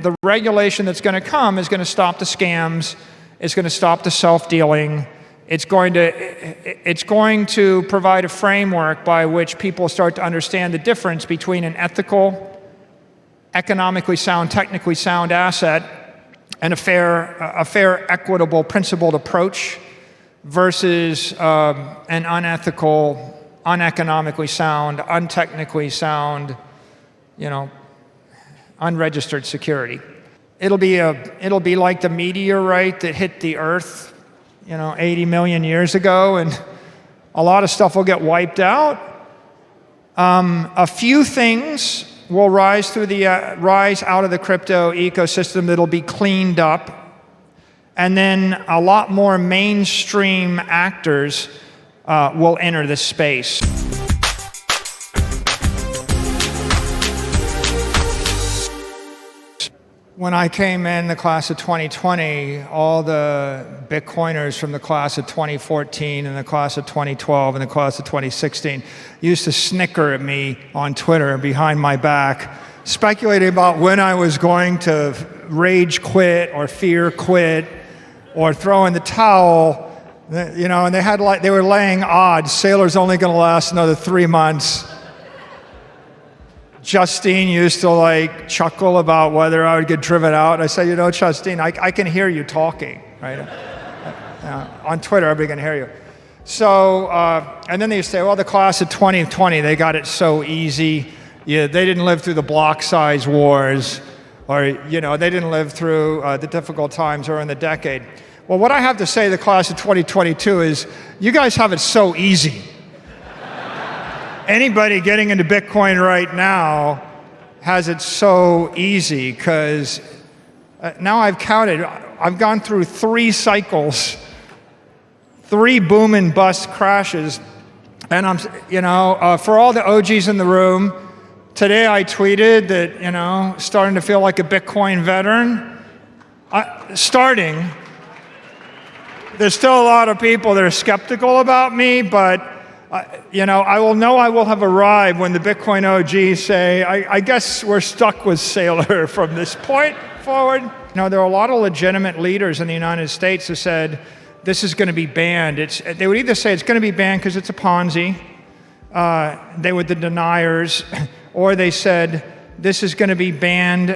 the regulation that's going to come is going to stop the scams, it's going to stop the self-dealing, it's going to provide a framework by which people start to understand the difference between an ethical, economically sound, technically sound asset and a fair, equitable, principled approach versus an unethical, uneconomically sound, untechnically sound, unregistered security. It'll be like the meteorite that hit the Earth, 80 million years ago, and a lot of stuff will get wiped out. A few things will rise out of the crypto ecosystem that'll be cleaned up, and then a lot more mainstream actors will enter this space. When I came in the class of 2020, all the Bitcoiners from the class of 2014 and the class of 2012 and the class of 2016 used to snicker at me on Twitter behind my back, speculating about when I was going to rage quit or fear quit or throw in the towel. And they were laying odds. Saylor's only going to last another 3 months. Justine used to chuckle about whether I would get driven out. I said, Justine, I can hear you talking, right? On Twitter, everybody can hear you. So, and then they used to say, well, the class of 2020, they got it so easy. Yeah, they didn't live through the block size wars, or, they didn't live through the difficult times during the decade. Well, what I have to say to the class of 2022 is, you guys have it so easy. Anybody getting into Bitcoin right now has it so easy because now I've counted. I've gone through 3 cycles, 3 boom and bust crashes, and I'm, for all the OGs in the room, today I tweeted that, starting to feel like a Bitcoin veteran. There's still a lot of people that are skeptical about me, but I will have arrived when the Bitcoin OGs say, I guess we're stuck with Saylor from this point forward. There are a lot of legitimate leaders in the United States who said, this is going to be banned. They would either say it's going to be banned because it's a Ponzi, they were the deniers, or they said, this is going to be banned.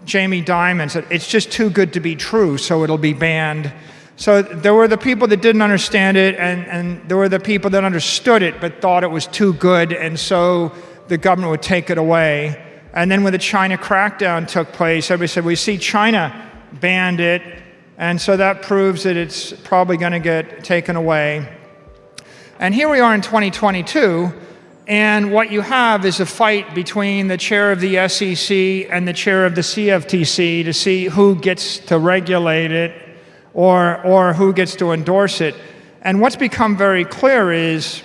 Jamie Dimon said, it's just too good to be true, so it'll be banned. So there were the people that didn't understand it, and there were the people that understood it but thought it was too good, and so the government would take it away. And then when the China crackdown took place, everybody said, we see China banned it, and so that proves that it's probably going to get taken away. And here we are in 2022, and what you have is a fight between the chair of the SEC and the chair of the CFTC to see who gets to regulate it, or who gets to endorse it. And what's become very clear is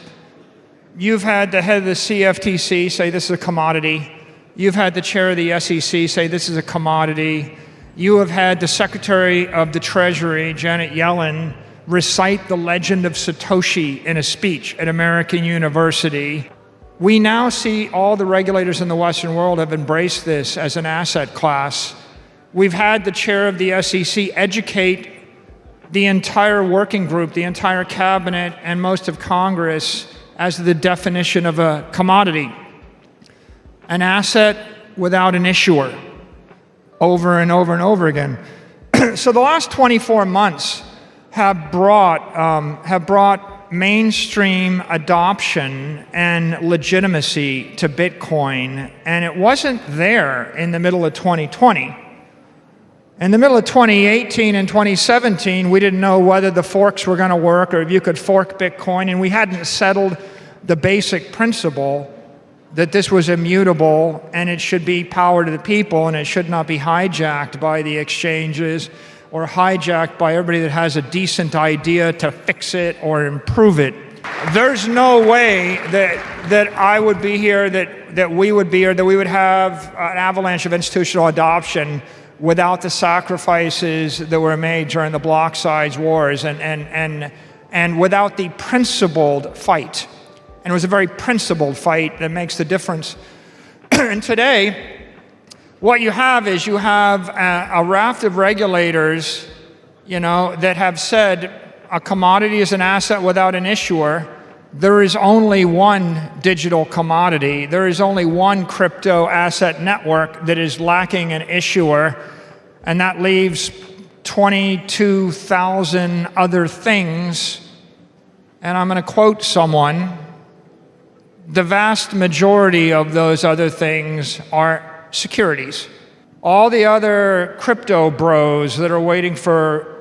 you've had the head of the CFTC say this is a commodity. You've had the chair of the SEC say this is a commodity. You have had the Secretary of the Treasury, Janet Yellen, recite the legend of Satoshi in a speech at American University. We now see all the regulators in the Western world have embraced this as an asset class. We've had the chair of the SEC educate the entire working group, the entire cabinet, and most of Congress as the definition of a commodity, an asset without an issuer, over and over and over again. So the last 24 months have brought mainstream adoption and legitimacy to Bitcoin, and it wasn't there in the middle of 2020. In the middle of 2018 and 2017, we didn't know whether the forks were going to work or if you could fork Bitcoin, and we hadn't settled the basic principle that this was immutable and it should be power to the people and it should not be hijacked by the exchanges or hijacked by everybody that has a decent idea to fix it or improve it. There's no way that I would be here, that we would be here, that we would have an avalanche of institutional adoption without the sacrifices that were made during the block size wars and without the principled fight. And it was a very principled fight that makes the difference. And today, What you have is you have a raft of regulators, that have said a commodity is an asset without an issuer. There is only one digital commodity. There is only one crypto asset network that is lacking an issuer, and that leaves 22,000 other things. And I'm going to quote someone. The vast majority of those other things are securities. All the other crypto bros that are waiting for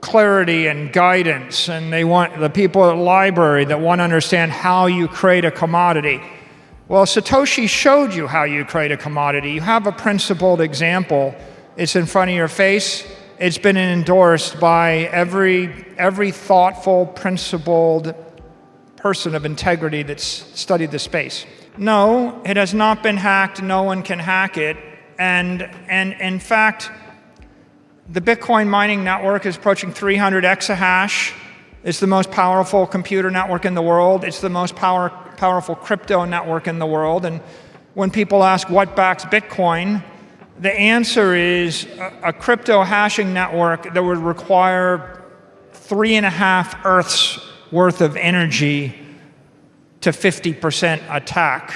clarity and guidance, and they want the people at the library that want to understand how you create a commodity. Well, Satoshi showed you how you create a commodity. You have a principled example. It's in front of your face. It's been endorsed by every thoughtful, principled person of integrity that's studied the space. No, it has not been hacked. No one can hack it. And in fact, the Bitcoin mining network is approaching 300 exahash. It's the most powerful computer network in the world. It's the most powerful crypto network in the world. And when people ask what backs Bitcoin, the answer is a crypto hashing network that would require 3.5 Earths worth of energy to 50% attack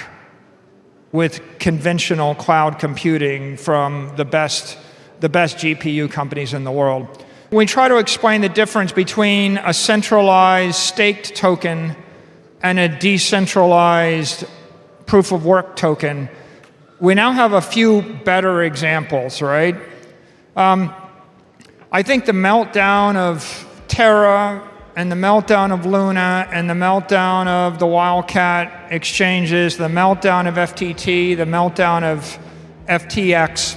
with conventional cloud computing from the best GPU companies in the world. We try to explain the difference between a centralized staked token and a decentralized proof of work token. We now have a few better examples, right? I think the meltdown of Terra and the meltdown of Luna and the meltdown of the Wildcat exchanges, the meltdown of FTT, the meltdown of FTX,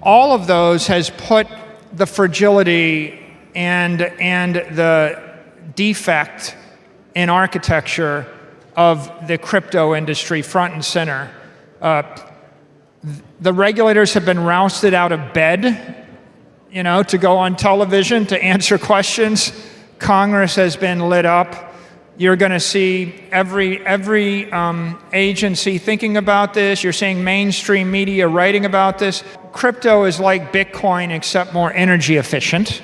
all of those has put the fragility and the defect in architecture of the crypto industry front and center. The regulators have been rousted out of bed, to go on television to answer questions. Congress has been lit up. You're going to see every agency thinking about this. You're seeing mainstream media writing about this. Crypto is like Bitcoin, except more energy efficient.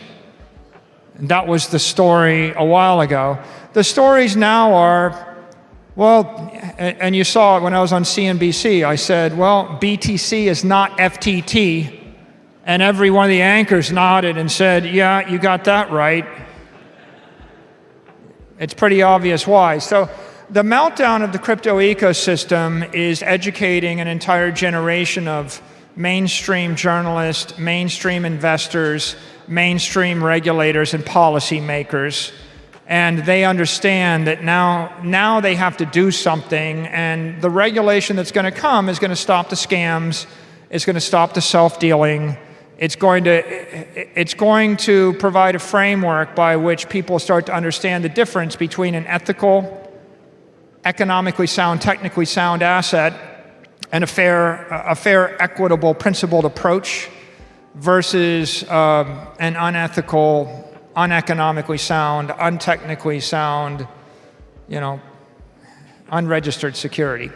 That was the story a while ago. The stories now are, and you saw it when I was on CNBC. I said, BTC is not FTT. And every one of the anchors nodded and said, yeah, you got that right. It's pretty obvious why. So the meltdown of the crypto ecosystem is educating an entire generation of mainstream journalists, mainstream investors, mainstream regulators and policymakers. And they understand that now they have to do something, and the regulation that's going to come is going to stop the scams, it's going to stop the self-dealing, it's going to provide a framework by which people start to understand the difference between an ethical, economically sound, technically sound asset and a fair, equitable, principled approach versus an unethical, uneconomically sound, untechnically sound, unregistered security.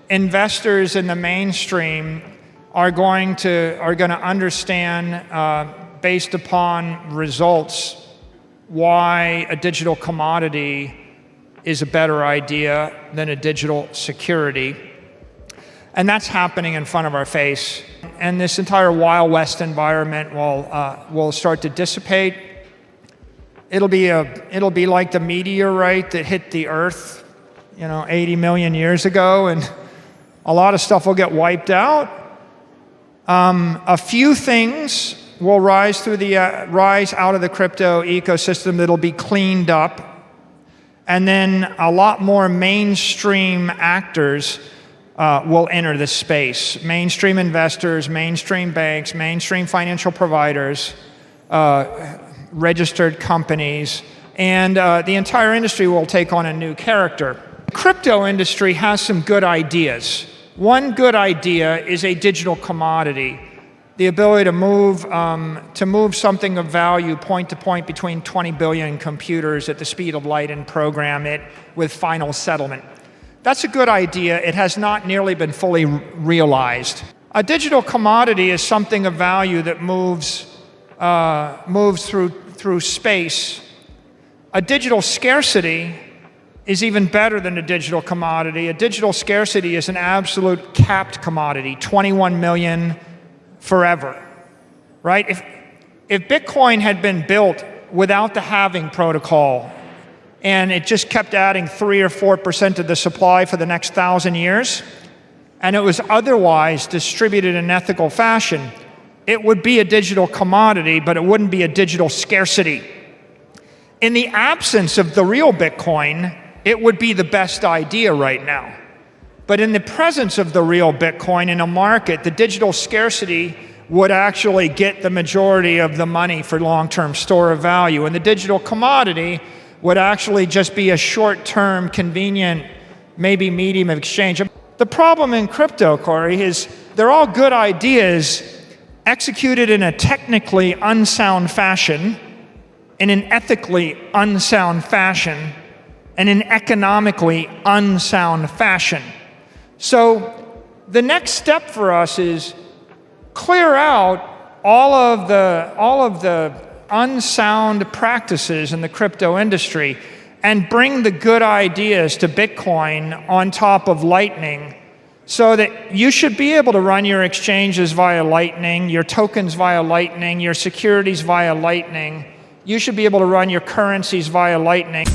Investors in the mainstream are going to understand, based upon results, why a digital commodity is a better idea than a digital security. And that's happening in front of our face. And this entire Wild West environment will start to dissipate. It'll be like the meteorite that hit the Earth, 80 million years ago, and a lot of stuff will get wiped out. A few things will rise out of the crypto ecosystem that'll be cleaned up, and then a lot more mainstream actors will enter this space. Mainstream investors, mainstream banks, mainstream financial providers, registered companies, and the entire industry will take on a new character. The crypto industry has some good ideas. One good idea is a digital commodity, the ability to move something of value point to point between 20 billion computers at the speed of light and program it with final settlement. That's a good idea. It has not nearly been fully realized. A digital commodity is something of value that moves through space. A digital scarcity is even better than a digital commodity. A digital scarcity is an absolute capped commodity, 21 million forever, right? If Bitcoin had been built without the halving protocol and it just kept adding 3 or 4% of the supply for the next 1,000 years, and it was otherwise distributed in an ethical fashion, it would be a digital commodity, but it wouldn't be a digital scarcity. In the absence of the real Bitcoin, it would be the best idea right now. But in the presence of the real Bitcoin in a market, the digital scarcity would actually get the majority of the money for long-term store of value. And the digital commodity would actually just be a short-term, convenient, maybe medium of exchange. The problem in crypto, Corey, is they're all good ideas executed in a technically unsound fashion, in an ethically unsound fashion, and in economically unsound fashion. So the next step for us is clear out all of the unsound practices in the crypto industry and bring the good ideas to Bitcoin on top of Lightning, so that you should be able to run your exchanges via Lightning, your tokens via Lightning, your securities via Lightning. You should be able to run your currencies via Lightning.